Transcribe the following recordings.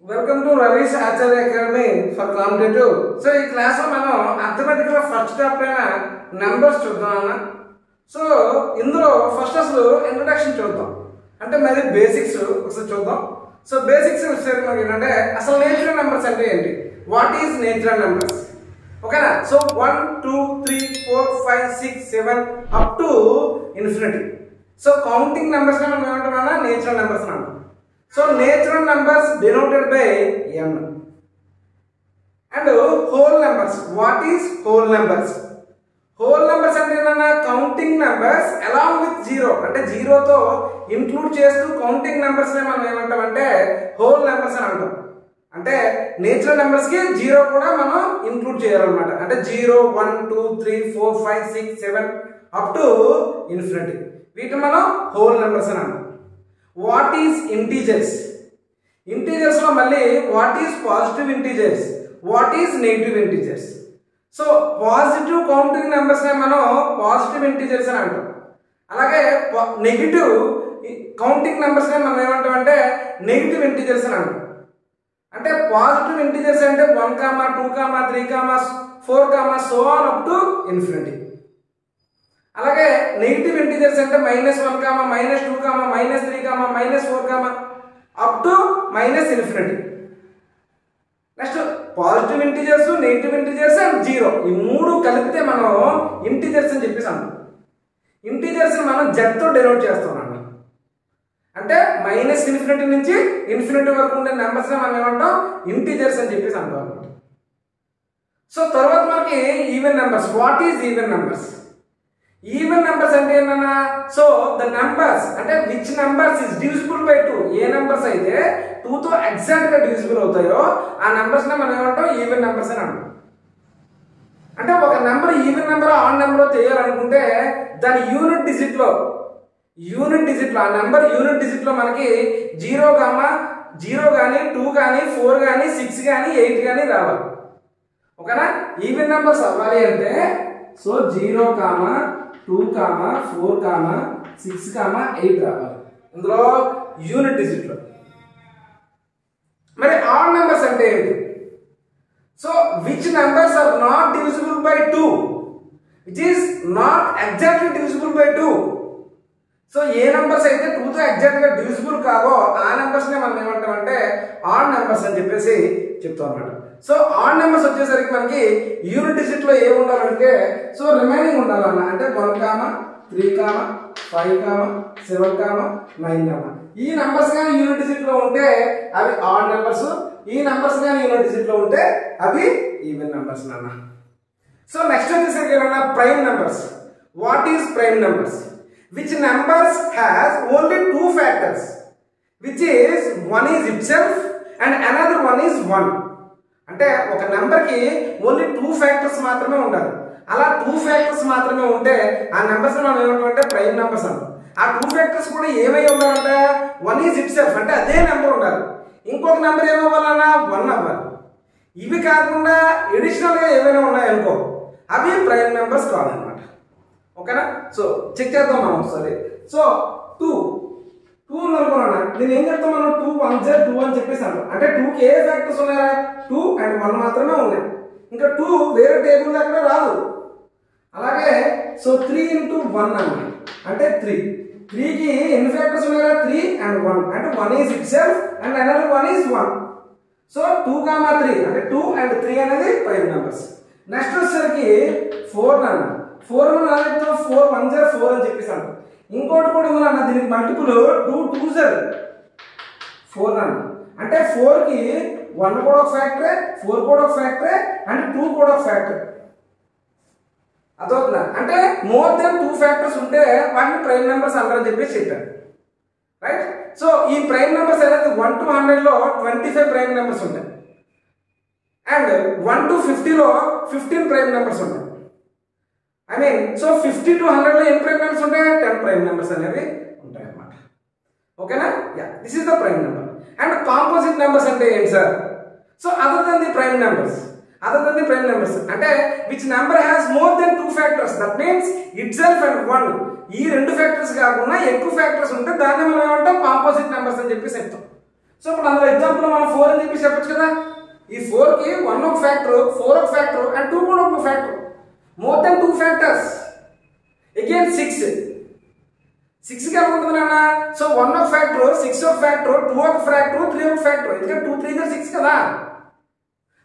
Welcome to Ravish Acharya academy for competitive. So ఈ class లో మనం అర్థమెటిక్ లో ఫస్ట్ చాప్టర్ అయిన నెంబర్స్ చూద్దాం అన్న. సో ఇందులో ఫస్ట్ అసలు ఇంట్రొడక్షన్ చూద్దాం, అంటే మరి బేసిక్స్ ఒకసారి చూద్దాం. సో బేసిక్స్ వచ్చేసరికి మనకి ఏంటంటే అసలు నేచురల్ నెంబర్స్ అంటే ఏంటి, వాట్ ఈజ్ నేచురల్ నెంబర్స్, ఓకేనా. So 1 2 3 4 5 6 7 up to infinity. So counting numbers మనం ఏమంటున్నా, నేచురల్ నెంబర్స్ అంటాం. So natural numbers denoted by n and whole numbers. What is whole numbers? Whole numbers అంటే ఏంటన్నా, counting numbers along with zero, అంటే జీరోతో include చేస్తూ counting numbers నే మనం ఏమంటామంటే హోల్ నెంబర్స్ అని అంటాం. అంటే నేచురల్ నెంబర్స్ కి జీరో కూడా మనం ఇంక్లూడ్ చేయాలన్నమాట. అంటే 0 1 2 3 4 5 6 7 అప్ టు ఇన్ఫినిటీ, వీటిని మనం హోల్ నెంబర్స్ అని అంటాం. What is integers? ఇంటీజర్స్ లో మళ్ళీ what is positive integers, what is negative integers. So positive counting numbers నే మనం పాజిటివ్ ఇంటీజర్స్ అని అంటాం. అలాగే నెగిటివ్ కౌంటింగ్ నెంబర్స్ నే మనం ఏమంటాం అంటే నెగిటివ్ ఇంటీజర్స్ అని అంటాం. అంటే పాజిటివ్ ఇంటీజర్స్ అంటే 1 2 3 4 so on up to infinity. అలాగే నెగిటివ్ ఇంటీజర్స్ అంటే -1 -2 -3 -4 up to infinity. Next positive integers, negative integers and zero, ఈ మూడు కలిపితే మనం ఇంటీజర్స్ అని చెప్పేసి అంటాం. ఇంటీజర్స్ మనం z తో డెనోట్ చేస్తాం అన్నమాట. అంటే -ఇన్ఫినిటీ నుంచి ఇన్ఫినిటీ వరకు ఉండే నెంబర్స్ మనం ఏమంటాం, ఇంటీజర్స్ అని చెప్పేసి అంటాం అన్నమాట. సో తర్వాత మనకి even numbers. What is even numbers? Even numbers అంటే ఏంటన్నా, సో ద నెంబర్స్ అంటే which numbers is divisible by 2. A numbers అయితే 2 తో ఎగ్జాక్ట్ గా డివిజిబుల్ అవుతాయో ఆ నెంబర్స్ నే మనం ఏమంటాం ఈవెన్ నెంబర్స్ అని అంటాం. అంటే ఒక number even number on number చేయాలనుకుంటే దాని యూనిట్ డిజిట్ లో ఆ నెంబర్ యూనిట్ డిజిట్ లో మనకి 0 కానీ 2 కానీ 4 కానీ 6 కానీ 8 కానీ రావాలి, ఓకేనా. ఈవెన్ నెంబర్స్ అవ్వాలి అంటే సో 0 2 4 6 8 రావాలి ఇందులో యూనిట్ డిజిట్ లో. మరి ఆడ్ నెంబర్స్ అంటే ఏంటి? So which numbers are not divisible by 2, which is not exactly divisible by 2. So ఏ నెంబర్స్ అయితే 2 తో ఎగ్జాక్ట్ గా డివిజిబుల్ కావో ఆ నెంబర్స్ నే మనం ఏమంటామంటే ఆడ్ నెంబర్స్ అని చెప్పేసి చెప్తాం అన్నమాట. సో ఆడ్ నెంబర్స్ వచ్చేసరికి మనకి యూనిట్ డిజిట్ లో ఏమి ఉండాలంటే సో రిమైనింగ్ ఉండాలన్న, అంటే 1 3 5 7 9. ఈ నెంబర్స్ కానీ యూనిట్ డిజిట్ లో ఉంటే అవి ఆడ్ నెంబర్స్, ఈ నెంబర్స్ కానీ యూనిట్ డిజిట్ లో ఉంటే అవి ఈవెన్ నెంబర్స్ అన్న. సో నెక్స్ట్ వచ్చేసరికి ఏమన్నా prime numbers. What is prime numbers? Which numbers has only 2 factors, which is one is itself and another one is 1. అంటే ఒక నెంబర్ కి ఓన్లీ 2 ఫ్యాక్టర్స్ మాత్రమే ఉండాలి. అలా 2 ఫ్యాక్టర్స్ మాత్రమే ఉంటే ఆ నెంబర్స్ మనం ఏమంటామంటే ప్రైమ్ నెంబర్స్ అంటాం. ఆ 2 ఫ్యాక్టర్స్ కూడా ఏమై ఉండాలంటే 1 is itself, అంటే అదే నెంబర్ ఉండాలి. ఇంకొక నెంబర్ ఏమవ్వాలన్నా 1 అవ్వాలి. ఇవి కాకుండా ఎడిషనల్ గా ఏమైనా ఉన్నాయనుకో అవి ప్రైమ్ నెంబర్స్ కావాలన్నమాట, ఓకేనా. సో చెక్ చేద్దాం మనం ఒకసారి. సో 2 అనుకున్నా, నేను ఏం చెప్తాం, మనం 2 1 2 అని చెప్పేసి అంటాం. అంటే 2 కి ఏ ఫ్యాక్టర్స్ ఉన్నాయా, 2 and 1 మాత్రమే ఉన్నాయి. ఇంకా 2 వేరే టేబుల్ దగ్గర రాదు. అలాగే సో 3 into 1 అన్నమాట, అంటే 3 కి ఎన్ని ఫ్యాక్టర్స్ ఉన్నాయా, 3 and 1, అంటే 1 is itself and another 1 is 1. So 2 3 అంటే 2 and 3 అనేది ప్రైమ్ నెంబర్స్. నెక్స్ట్ వచ్చేసరికి 4 అన్న. 4 4 1 4 అని చెప్పేసి అంటాం. ఇంకోటి కూడా ఉంది అన్న, దీనికి మల్టిపుల్ 2 2 4 అన్న. అంటే 4 కి 1 కూడా ఒక ఫ్యాక్టరే, 4 కూడా ఒక ఫ్యాక్టరే అండ్ 2 కూడా ఒక ఫ్యాక్టర్. అదవుతుందా? అంటే మోర్ దెన్ 2 ఫ్యాక్టర్స్ ఉంటే వాటిని ప్రైమ్ నెంబర్స్ అంటారని చెప్పేసి చెప్పారు, రైట్. సో ఈ ప్రైమ్ నెంబర్స్ అనేది 1 to 100 లో 25 ప్రైమ్ నెంబర్స్ ఉంటాయి అండ్ 1 to 50 లో 15 ప్రైమ్ నెంబర్స్ ఉంటాయి. ఐ మీన్ సో 50 to 100 లో ఎన్ని ప్రైమ్ నెంబర్స్ ఉంటాయి, 10 ప్రైమ్ నెంబర్స్ అనేవి ఉంటాయి అన్నమాట, ఓకేనా. Yeah, this is the prime number. And composite numbers అంటే ఏంటి sir? So other than the prime numbers అంటే which number has more than 2 factors, that means itself and 1. ఈ 2 factors కాకుండా ఎక్కువ ఫ్యాక్టర్స్ ఉంటే దాన్ని మనం ఏమంటాం కాంపోజిట్ నెంబర్స్ అని చెప్పేసి చెప్తాం. సో ఇప్పుడు అందులో ఎగ్జాంపుల్ మనం 4 అని చెప్పి చెప్పొచ్చు కదా. ఈ 4 కి 1 ఒక ఫ్యాక్టర్, 4 ఒక ఫ్యాక్టర్ అండ్ 2 కూడా ఒక factor. More than 2 factors. Again 6 కి ఎలా ఉంటుంది నాన్న? సో 1 ఒక ఫ్యాక్టర్, 6 ఒక ఫ్యాక్టర్, 2 ఒక ఫ్యాక్టర్, 3 ఒక ఫ్యాక్టర్. ఎందుకంటే 2 3 గా 6 కదా.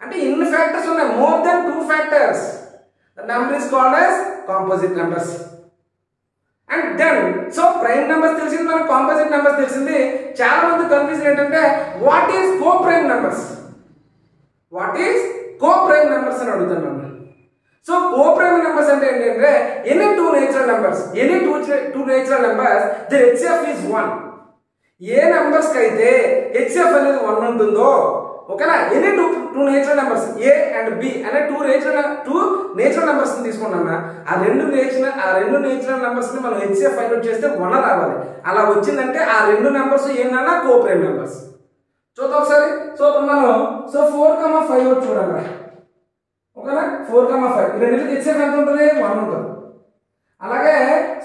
అంటే ఇన్ని ఫ్యాక్టర్స్ ఉన్నాయి, more than 2 factors. The number is called as composite numbers. And then so prime numbers తెలిసింది, మనకు కాంపోజిట్ నెంబర్స్ తెలిసింది. చాలా మంది కన్ఫ్యూజన్ ఏంటంటే what is coprime numbers, what is coprime numbers అని అడుగుతున్నాను. సో కో ప్రైమ్ నెంబర్స్ అంటే ఏంటంటే any two natural numbers, any two natural numbers the HCF is 1. ఏ నెంబర్స్ కి అయితే హెచ్సిఎఫ్ అనేది 1 ఉంటుందో, ఓకేనా, any two natural numbers A and B అనే టూ నేచురల్ నెంబర్స్ తీసుకున్నా, ఆ రెండు నేచురల్ నెంబర్స్ ని మనం హెచ్సిఎఫ్ ఫైండ్ అవుట్ చేస్తే 1 రావాలి. అలా వచ్చిందంటే ఆ రెండు నెంబర్స్ ఏంటన్నా కో ప్రైమ్ నెంబర్స్. చూద్దాం ఒకసారి. సో ఇప్పుడు మనం 4,5 ఒకటి చూడండి, ఓకేనా. 4,5 ఈ రెండింటికి హెచ్సిఎఫ్ ఎంత ఉంటుంది? 1 ఉంటుంది. అలాగే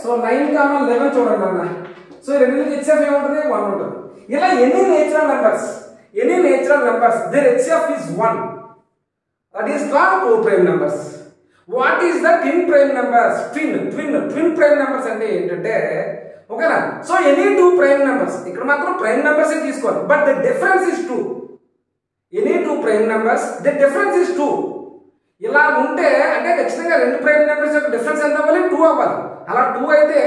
సో 9,11 చూడండి అన్న. సో ఈ రెండింటికి హెచ్సిఎఫ్ ఏముంటుంది? 1 ఉంటుంది. ఇలా any natural numbers their HCF is 1. That is called co-prime numbers. What is the twin prime numbers? Twin prime numbers అంటే ఏంటంటే, ఓకేనా. So any two prime numbers, ఇక్కడ మాత్రం ప్రైమ్ నెంబర్స్ తీసుకోవాలి, but the difference is 2. Any two prime numbers the difference is 2. ఇలా ఉంటే అంటే ఖచ్చితంగా రెండు ప్రైమ్ నెంబర్స్ యొక్క డిఫరెన్స్ ఎంత అవ్వాలి? 2 అవ్వాలి. అలా 2 అయితే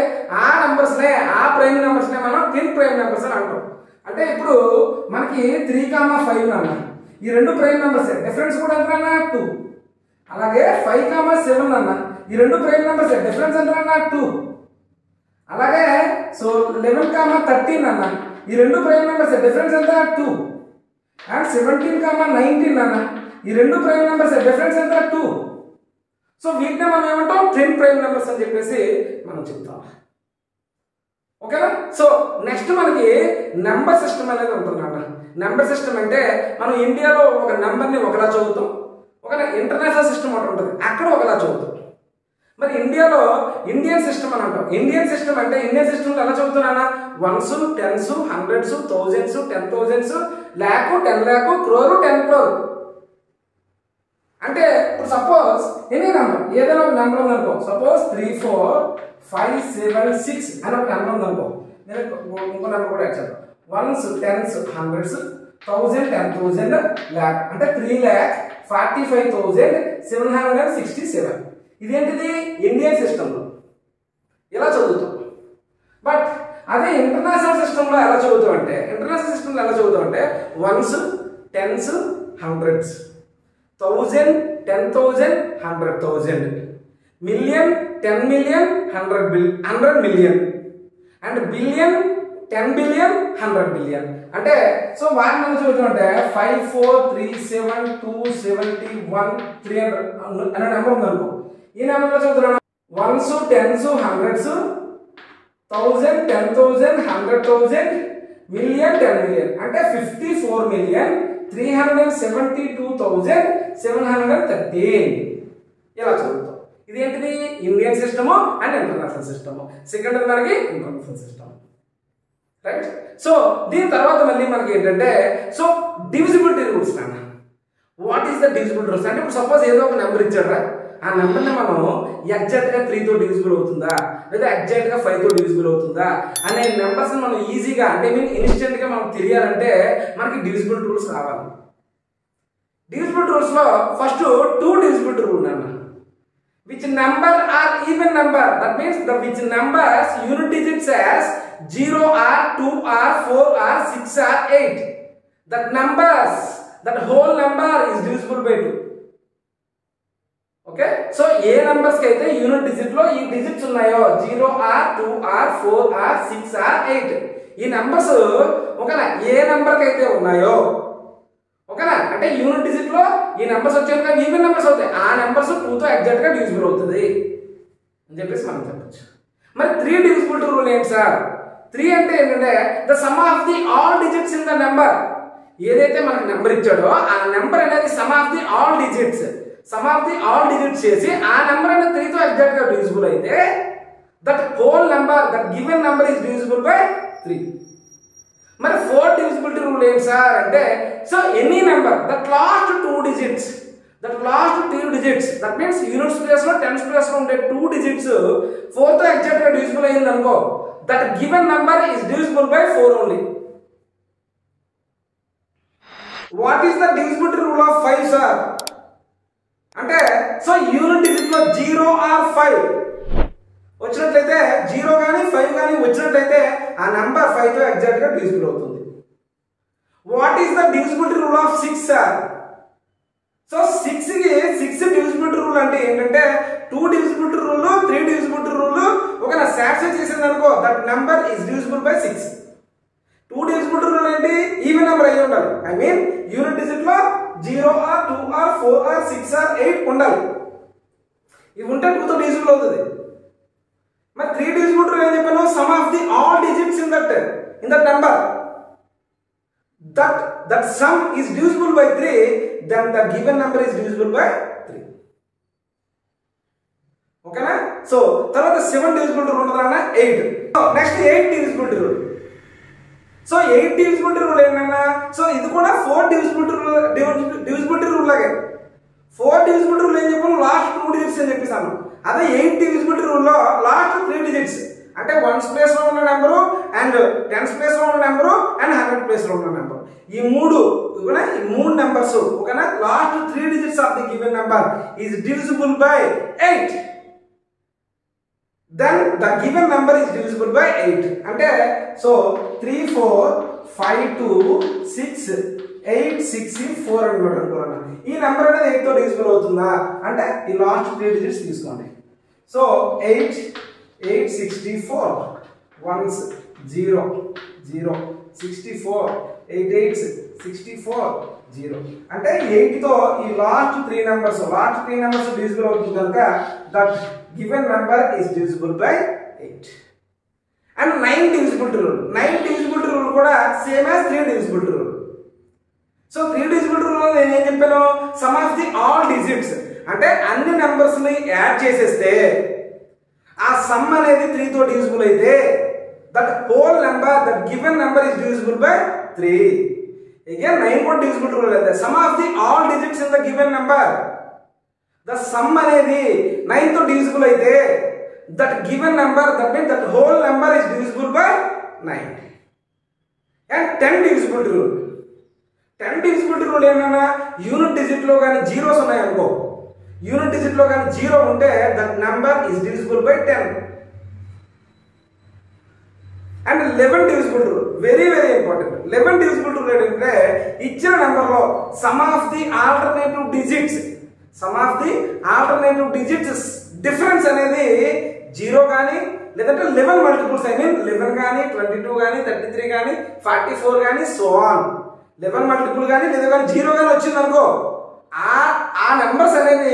ఆ నెంబర్స్నే, ఆ ప్రైమ్ నెంబర్స్నే మనం ట్విన్ ప్రైమ్ నెంబర్స్ అని అంటాం. అంటే ఇప్పుడు మనకి 3,5 అన్న, ఈ రెండు ప్రైమ్ నెంబర్స్ డిఫరెన్స్ కూడా ఎంత అన్న? 2. అలాగే 5,7 అన్న, ఈ రెండు ప్రైమ్ నెంబర్స్ డిఫరెన్స్ ఎంత అన్న? 2. అలాగే సో 11,13 అన్న, ఈ రెండు ప్రైమ్ నెంబర్స్ డిఫరెన్స్ ఎంత? 2. అండ్ 17,19 అన్న, ఈ రెండు ప్రైమ్ నెంబర్స్ డిఫరెన్స్ ఎంత? 2. సో వీటిని మనం ఏమంటాం? ట్విన్ ప్రైమ్ నెంబర్స్ అని చెప్పేసి మనం చెప్తాం, ఓకేనా. సో నెక్స్ట్ మనకి నెంబర్ సిస్టమ్ అనేది ఉంటుందన్న. నెంబర్ సిస్టమ్ అంటే మనం ఇండియాలో ఒక నెంబర్ని ఒకలా చదువుతాం, ఒక ఇంటర్నేషనల్ సిస్టమ్ ఒకటి ఉంటుంది, అక్కడ ఒకలా చదువుతాం. మరి ఇండియాలో ఇండియన్ సిస్టమ్ అని అంటాం. ఇండియన్ సిస్టమ్ అంటే ఇండియన్ సిస్టమ్ ఎలా చదువుతున్నా? 1s, 10s, 100s, 1000s, 10,000s, lakh, 10 lakh, crore, 10 crore. అంటే ఇప్పుడు సపోజ్ ఎనీ నెంబర్, ఏదైనా ఒక నెంబర్ ఉందనుకో, సపోజ్ 3, 4, 5, 7, 6 అని ఒక నెంబర్ ఉందనుకో, నేను ఇంకో నెంబర్ కూడా ఇచ్చాను. 1s, 10s, 100s, 1000, 10,000, lakh అంటే 3,45,767. ఇదేంటిది? ఇండియన్ సిస్టంలో ఇలా చదువుతాం. బట్ అదే ఇంటర్నేషనల్ సిస్టంలో ఎలా చదువుతాం అంటే, 1s, 10s, 100s, 1000, 10,000, 100,000, million, 10 million, 100 million, and billion, 10 billion, 100 billion. అంటే సో వాటిని ఎలా చదువుతాం అంటే 5, 4, 3, 7, 2, 71, 300 అనే నెంబర్ ఉందనుకో, ఈ నెంబర్లో చదువుతున్నాను 1s, 10s, 100s, 1000, 10,000, 100,000, million, 10 million అంటే 54,372,713 ఇలా చదువుతాం. ఇది ఏంటిది? Indian system and international system. Second మనకి ఇంటర్నేషనల్ సిస్టమ్, రైట్. సో దీని తర్వాత మళ్ళీ మనకి ఏంటంటే సో డివిజిబిలిటీ రూల్స్ అన్న. What is the divisibility rules అంటే, ఇప్పుడు సపోజ్ ఏదో ఒక నెంబర్ ఇచ్చారా, ఆ నెంబర్ని మనం ఎగ్జాక్ట్ గా 3 తో డివిజిబుల్ అవుతుందా, లేదా ఎగ్జాక్ట్ గా 5 తో డివిజిబుల్ అవుతుందా అనే నెంబర్స్ మనం ఈజీగా అంటే ఇన్స్టెంట్ గా మనం తెలియాలంటే మనకి డివిజిబుల్ రూల్స్ రావాలి. డివిజిబుల్ రూల్స్ లో ఫస్ట్ 2 డివిజిబుల్ రూల్ అన్న. which number are even number, that means the which numbers unit digits as 0 or 2 or 4 or 6 or 8, that numbers, that whole number is divisible by 2. Okay. So A numbers కి అయితే unit digit లో ఈ digits ఉన్నాయో 0 or 2 or 4 or 6 or 8, ఈ numbers ఓకేనా, ఏ number కి అయితే ఉన్నాయో, ఓకేనా, అంటే యూనిట్ డిజిట్ లో ఈ నంబర్స్ వచ్చాక ఈవెన్ నంబర్స్ అవుతాయి, ఆ నంబర్స్ 2 తో ఎగ్జాక్ట్ గా డివిజిబుల్ అవుతుంది అని చెప్పేసి మనం చెప్పొచ్చు. మరి 3 డివిజిబిలిటీ రూల్ ఏంటి సార్? 3 అంటే ఏంటంటే the sum of the all digits in the number. ఏదైతే మనకు నెంబర్ ఇచ్చాడో ఆ నెంబర్ అనేది some of the all digits చేసి ఆ నెంబర్ అనేది 3 తో ఎగ్జాక్ట్ గా డివిజిబుల్ అయితే that whole number, that given number is divisible by 3. మరి 4 డివిజిబిలిటీ రూల్ ఏంటి సార్ అంటే, so any number that last 2 digits that means units place లో టెన్స్ ప్లేస్ లో ఉండే 2 డిజిట్స్ 4 తో ఎగ్జాక్ట్ గా డివిజిబుల్ అయింది అనుకో, that given number is divisible by 4 only. What is the divisibility rule of 5 sir అంటే, సో యూనిట్ డిజిట్ లో 0 are 5 వచ్చినట్లయితే 0 కానీ 5 కానీ వచ్చినట్లయితే ఆ నంబర్ 5 తో ఎగ్జాక్ట్ గా డివిజిబుల్ అవుతుంది. What is the divisibility rule of 6 sir? So 6 divisibility rule అంటే ఏంటంటే 2 డివిజిబిలిటీ రూల్ 3 డివిజిబిలిటీ రూల్ ఒక సాటిస్ఫై చేసింది అనుకో, that number is divisible by 6. 2 divisibility rule ఏంటి? ఈవెన్ నెంబర్ అయి ఉండాలి. ఐ మీన్ యూనిట్ డిజిట్ లో 0 ఆర్ 2 ఆర్ 4 ఆర్ 6 ఆర్ 8 ఉండాలి. ఇవి ఉంటే 2 తో డివిజిబుల్ అవుతుంది. మరి 3 డివిజిబిలిటీ రూల్ ఏం చెప్పాను? Sum of the all digits in that number that sum is divisible by 3, then the given number is divisible by 3. Okay na? So తర్వాత 7 divisibility rule ఉంటదన్నా 8. So next 8 divisibility rule. So 8 divisibility rule ఏంటన్నా, so ఇది కూడా 4 divisibility rule లాగే. 4 divisibility rule ఏం చెప్పాను? Last 2 digits అని చెప్పేసాను. అదే 8 divisibility rule లో లాస్ట్ 3 డిజిట్స్ అంటే 1's ప్లేస్ లో ఉన్న నెంబరు అండ్ 10's ప్లేస్ లో ఉన్న నెంబరు అండ్ 100 ప్లేస్ లో ఉన్న నెంబర్, ఈ మూడు నెంబర్స్ ఓకేనా, last 3 digits of the given number is divisible by 8. Then the given number is divisible by 8 అంటే, సో 3 4 5 2 6 8 6 4 అనుకోండి. ఈ నెంబర్ అనేది 8 తో డివిజిబుల్ అవుతుందా అంటే ఈ లాస్ట్ 3 డిజిట్స్ తీసుకోండి. సో 8 64 1s 0 0 64 8 8s 64 0 అంటే 8 తో ఈ లాస్ట్ 3 నెంబర్స్ డివిజిబుల్ అవుతుంది కనుక that given number is divisible by 8. And 9 divisibility rule కూడా same as 3 divisibility rule. So 3 divisibility rule నేను ఏం చెప్పాను? Sum of the all digits అంటే అన్ని నెంబర్స్ ని యాడ్ చేసేస్తే ఆ సమ్ అనేది 3 తో డివిజిబుల్ అయితే that whole number that given number is divisible by 3. Again 9 కూడా డివిజిబిలిటీ రూల్ అయితే some of the all digits in the given number the sum అనేది 9 తో డివిజిబుల్ అయితే that given number that means that whole number is divisible by 9. And 10 divisibility rule ఏంటన్నా, unit digit లో కానీ zeros ఉన్నాయి అనుకో, unit digit లో కానీ 0 ఉంటే that number is divisible by 10. And 11 divisibility rule very important. 11 divisibility rule ఏంటంటే ఇచ్చిన నెంబర్ లో some of the alternative digits difference అనేది 0 కానీ లేదంటే 11 మల్టిపుల్స్ ఐ మీన్ 11 కానీ 22 కానీ 33 కానీ 44 కానీ సో ఆన్ 11 మల్టిపుల్ కానీ లేదా కానీ 0 కానీ వచ్చింది అనుకో, ఆ నెంబర్స్ అనేవి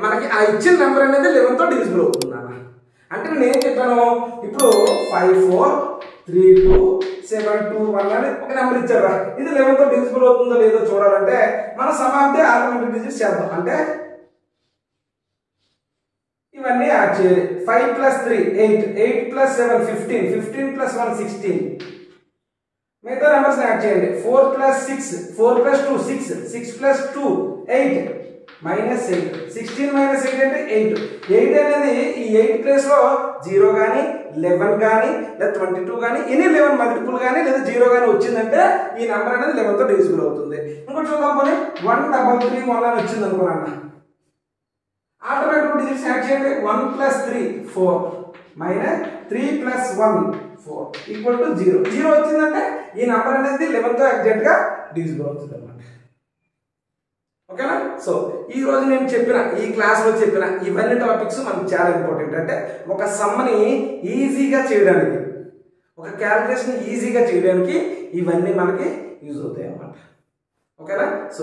మనకి ఆ ఇచ్చిన నెంబర్ అనేది 11 తో డివిజిబుల్ అవుతుంది. అంటే నేను చెప్పాను ఇప్పుడు 5 4 3 2 7 2 1 అని ఒక నెంబర్ ఇచ్చారు, ఇది 11 తో డివిజిబుల్ అవుతుందో లేదో చూడాలంటే మనం some of the alternative digits చేద్దాం. అంటే ఇవన్నీ యాడ్ చేయాలి. 5 + 3 8 8 + 7 15 15 + 1 16 మిగతా నెంబర్స్ యాడ్ చేయండి. 4 + 6 4 + 2 6 6 + 2 8 -8 16 - 8 అంటే 8. 8 అనేది ఈ 8 ప్లేస్ లో 0 కానీ 11 కానీ లేదా 22 కానీ ఎనీ 11 మల్టిపుల్ కానీ లేదా 0 కానీ వచ్చిందంటే ఈ నెంబర్ అనేది 11 తో డివిజిబుల్ అవుతుంది. ఇంకోటి చూద్దాం పోనీ 133 అని వచ్చింది అనుకోనన్నా, ఆల్టర్నేటివ్ డిజిట్స్ యాడ్ చేయండి. 1 + 3 4 -3 + 1 4 = 0 వచ్చిందంటే ఈ నెంబర్ అనేది 11 తో ఎగ్జాక్ట్ గా డివిజిబుల్ అవుతుంది అన్నమాట. ఓకేనా? సో ఈ రోజు నేను చెప్పిన ఈ క్లాస్ లో చెప్పిన ఇవన్నీ టాపిక్స్ మనకు చాలా ఇంపార్టెంట్. అంటే ఒక సమ్మని ఈజీగా చేయడానికి, ఒక క్యాలిక్యులేషన్ ఈజీగా చేయడానికి ఇవన్నీ మనకి యూజ్ అవుతాయి అన్నమాట. ఓకేనా? సో